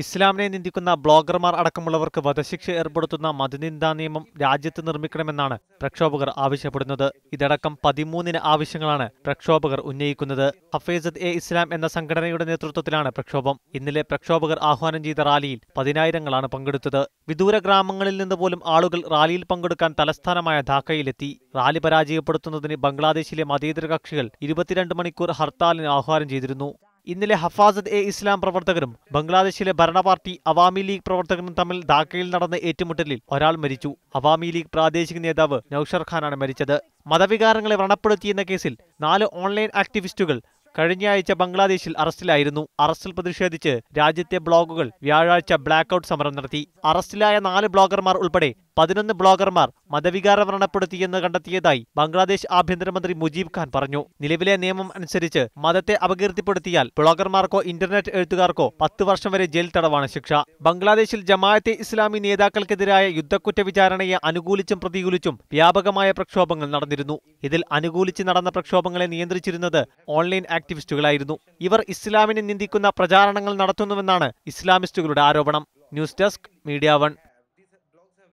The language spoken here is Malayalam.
ഇസ്ലാമിനെ നിന്ദിക്കുന്ന ബ്ലോഗർമാർ അടക്കമുള്ളവർക്ക് വധശിക്ഷ ഏർപ്പെടുത്തുന്ന മതനിന്ദാ നിയമം രാജ്യത്ത് നിർമ്മിക്കണമെന്നാണ് പ്രക്ഷോഭകർ ആവശ്യപ്പെടുന്നത്. ഇതടക്കം 13 ആവശ്യങ്ങളാണ് പ്രക്ഷോഭകർ ഉന്നയിക്കുന്നത്. ഹഫീസത്ത് ഇസ്ലാം എന്ന സംഘടനയുടെ നേതൃത്വത്തിലാണ് പ്രക്ഷോഭം. ഇന്നലെ പ്രക്ഷോഭകർ ആഹ്വാനം ചെയ്ത റാലിയിൽ 10,000-ങ്ങളാണ് പങ്കെടുത്തത്. വിദൂര ഗ്രാമങ്ങളിൽ നിന്ന് പോലും ആളുകൾ റാലിയിൽ പങ്കെടുക്കാൻ തലസ്ഥാനമായ ധാക്കയിലെത്തി. റാലി പരാജയപ്പെടുത്തുന്നതിന് ബംഗ്ലാദേശിലെ മതേതര കക്ഷികൾ 22 മണിക്കൂർ ഹർത്താലിന് ആഹ്വാനം ചെയ്തിരുന്നു. ഇന്നലെ ഹഫാസത്ത് ഇസ്ലാം പ്രവർത്തകരും ബംഗ്ലാദേശിലെ ഭരണപാർട്ടി അവാമി ലീഗ് പ്രവർത്തകരും തമ്മിൽ ധാക്കയിൽ നടന്ന ഏറ്റുമുട്ടലിൽ ഒരാൾ മരിച്ചു. അവാമി ലീഗ് പ്രാദേശിക നേതാവ് നൌഷർ ഖാനാണ് മരിച്ചത്. മതവികാരങ്ങളെ വ്രണപ്പെടുത്തിയെന്ന കേസിൽ 4 ഓൺലൈൻ ആക്ടിവിസ്റ്റുകൾ കഴിഞ്ഞയാഴ്ച ബംഗ്ലാദേശിൽ അറസ്റ്റിലായിരുന്നു. അറസ്റ്റിൽ പ്രതിഷേധിച്ച് രാജ്യത്തെ ബ്ലോഗുകൾ വ്യാഴാഴ്ച ബ്ലാക്കൌട്ട് സമരം നടത്തി. അറസ്റ്റിലായ 4 ബ്ലോഗർമാർ ഉൾപ്പെടെ 11 ബ്ലോഗർമാർ മതവികാരം വ്രണപ്പെടുത്തിയെന്ന് കണ്ടെത്തിയതായി ബംഗ്ലാദേശ് ആഭ്യന്തരമന്ത്രി മുജീബ് ഖാൻ പറഞ്ഞു. നിലവിലെ നിയമം അനുസരിച്ച് മതത്തെ അപകീർത്തിപ്പെടുത്തിയാൽ ബ്ലോഗർമാർക്കോ ഇന്റർനെറ്റ് എഴുത്തുകാർക്കോ 10 വർഷം വരെ ജയിൽ തടവാണ് ശിക്ഷ. ബംഗ്ലാദേശിൽ ജമാഅത്തെ ഇസ്ലാമി നേതാക്കൾക്കെതിരായ യുദ്ധക്കുറ്റ വിചാരണയെ അനുകൂലിച്ചും പ്രതികൂലിച്ചും വ്യാപകമായ പ്രക്ഷോഭങ്ങൾ നടന്നിരുന്നു. ഇതിൽ അനുകൂലിച്ച് നടന്ന പ്രക്ഷോഭങ്ങളെ നിയന്ത്രിച്ചിരുന്നത് ഓൺലൈൻ ആക്ടിവിസ്റ്റുകളായിരുന്നു. ഇവർ ഇസ്ലാമിനെ നിന്ദിക്കുന്ന പ്രചാരണങ്ങൾ നടത്തുന്നുവെന്നാണ് ഇസ്ലാമിസ്റ്റുകളുടെ ആരോപണം. News desk, media 1.